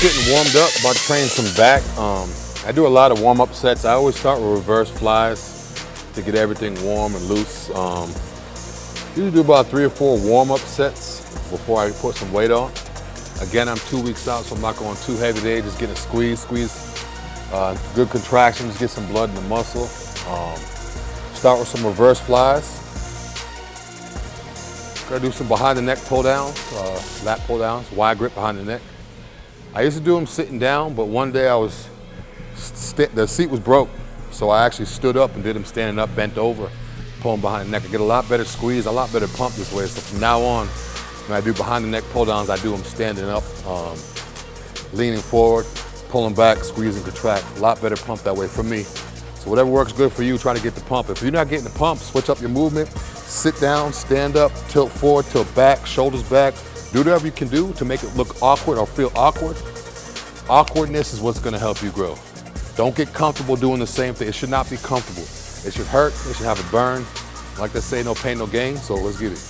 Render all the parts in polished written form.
getting warmed up, about to train some back. I do a lot of warm-up sets. I always start with reverse flies to get everything warm and loose. Usually do about 3 or 4 warm-up sets before I put some weight on. Again, I'm 2 weeks out, so I'm not going too heavy today, just getting a squeeze. Good contractions, get some blood in the muscle. Start with some reverse flies. Gotta do some behind the neck pull downs, lat pull downs, wide grip behind the neck. I used to do them sitting down, but one day the seat was broke, so I actually stood up and did them standing up, bent over, pulling behind the neck. I get a lot better squeeze, a lot better pump this way. So from now on, when I do behind the neck pull downs, I do them standing up, leaning forward, pulling back, squeeze and contract. A lot better pump that way for me. So whatever works good for you, try to get the pump. If you're not getting the pump, switch up your movement. Sit down, stand up, tilt forward, tilt back, shoulders back. Do whatever you can do to make it look awkward or feel awkward. Awkwardness is what's gonna help you grow. Don't get comfortable doing the same thing. It should not be comfortable. It should hurt, it should have a burn. Like they say, no pain, no gain, so let's get it.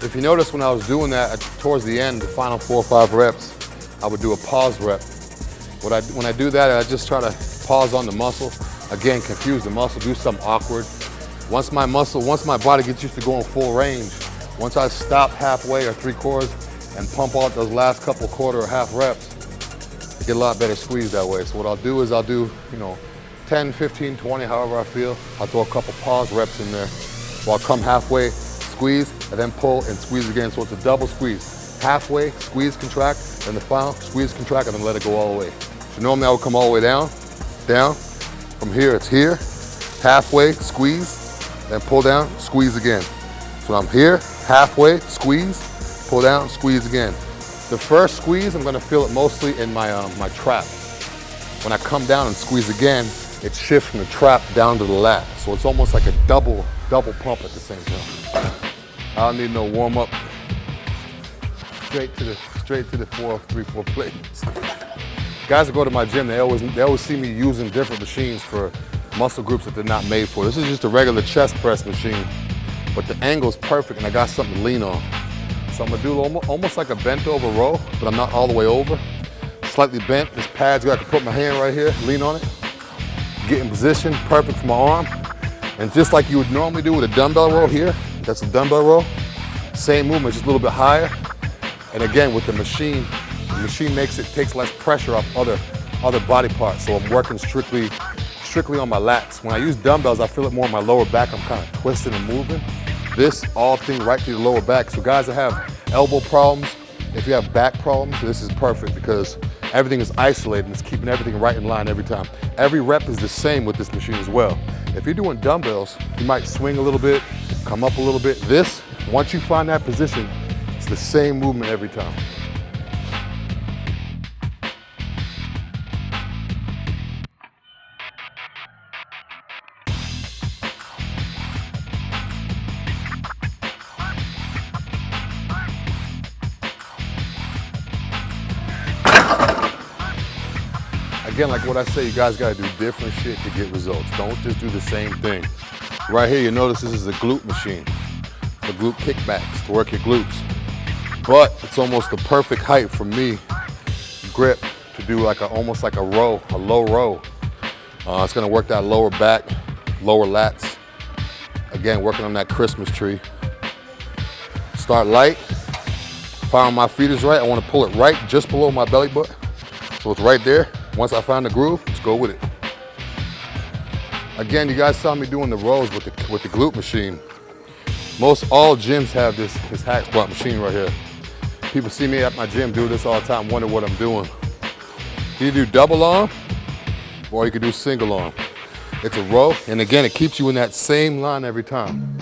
If you notice when I was doing that, towards the end, the final 4 or 5 reps, I would do a pause rep. When I do that, I just try to pause on the muscle. Again, confuse the muscle, do something awkward. Once my body gets used to going full range, once I stop halfway or 3/4 and pump out those last couple quarter or half reps, I get a lot better squeeze that way. So what I'll do is I'll do, 10, 15, 20, however I feel. I'll throw a couple pause reps in there. So I'll come halfway, squeeze, and then pull and squeeze again. So it's a double squeeze. Halfway, squeeze, contract, and the final, squeeze, contract, and then let it go all the way. So normally I would come all the way down. From here, it's here. Halfway, squeeze, then pull down, squeeze again. So I'm here, halfway, squeeze, pull down, squeeze again. The first squeeze, I'm gonna feel it mostly in my trap. When I come down and squeeze again, it shifts from the trap down to the lat. So it's almost like a double pump at the same time. I don't need no warm up. Straight to the 3-4 plates. Guys that go to my gym, they always see me using different machines for muscle groups that they're not made for. This is just a regular chest press machine, but the angle's perfect and I got something to lean on. So I'm gonna do almost like a bent over row, but I'm not all the way over. Slightly bent, this pad's got to put my hand right here, lean on it. Get in position, perfect for my arm. And just like you would normally do with a dumbbell row here, that's a dumbbell row. Same movement, just a little bit higher. And again, with the machine takes less pressure off other body parts. So I'm working strictly on my lats. When I use dumbbells, I feel it more in my lower back. I'm kind of twisting and moving. This all thing right to the lower back. So guys that have elbow problems, if you have back problems, this is perfect because everything is isolated and it's keeping everything right in line every time. Every rep is the same with this machine as well. If you're doing dumbbells, you might swing a little bit, come up a little bit. This, once you find that position, it's the same movement every time. Again, like what I say, you guys gotta do different shit to get results. Don't just do the same thing. Right here, you notice this is a glute machine for glute kickbacks, to work your glutes. But it's almost the perfect height for me, grip, to do like almost like a row, a low row. It's gonna work that lower back, lower lats. Again, working on that Christmas tree. Start light, find my feet is right. I wanna pull it right just below my belly button. So it's right there. Once I find the groove, let's go with it. Again, you guys saw me doing the rows with the glute machine. Most all gyms have this hack squat machine right here. People see me at my gym do this all the time, wonder what I'm doing. You can do double arm, or you can do single arm. It's a row, and again, it keeps you in that same line every time.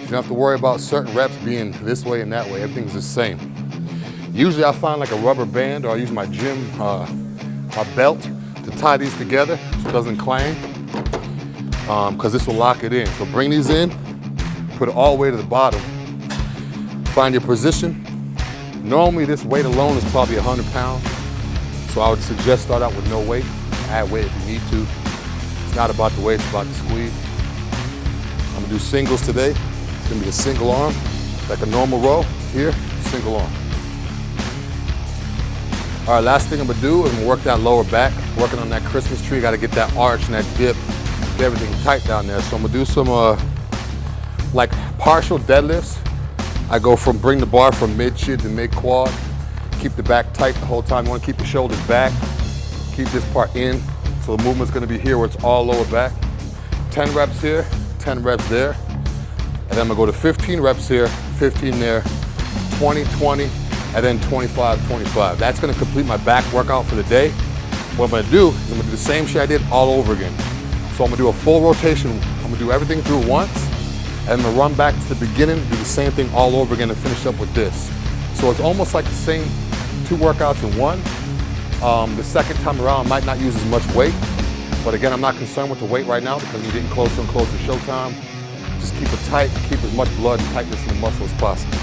You don't have to worry about certain reps being this way and that way. Everything's the same. Usually I find like a rubber band, or I use my gym my belt to tie these together so it doesn't clang, because this will lock it in. So bring these in, put it all the way to the bottom. Find your position. Normally this weight alone is probably 100 pounds. So I would suggest start out with no weight. Add weight if you need to. It's not about the weight, it's about the squeeze. I'm gonna do singles today. It's gonna be a single arm, like a normal row. Here, single arm. All right, last thing I'm gonna do is I'm gonna work that lower back, working on that Christmas tree. Gotta get that arch and that dip, get everything tight down there. So I'm gonna do some like partial deadlifts. I go from, bring the bar from mid-shin to mid-quad. Keep the back tight the whole time. You wanna keep the shoulders back. Keep this part in. So the movement's gonna be here where it's all lower back. 10 reps here, 10 reps there. And then I'm gonna go to 15 reps here, 15 there, 20, 20, and then 25, 25. That's gonna complete my back workout for the day. What I'm gonna do is I'm gonna do the same shit I did all over again. So I'm gonna do a full rotation. I'm gonna do everything through once, and I'm gonna run back to the beginning, do the same thing all over again and finish up with this. So it's almost like the same 2 workouts in one. The second time around, I might not use as much weight, but again, I'm not concerned with the weight right now because we're getting closer and closer to showtime. Just keep it tight, keep as much blood and tightness in the muscle as possible.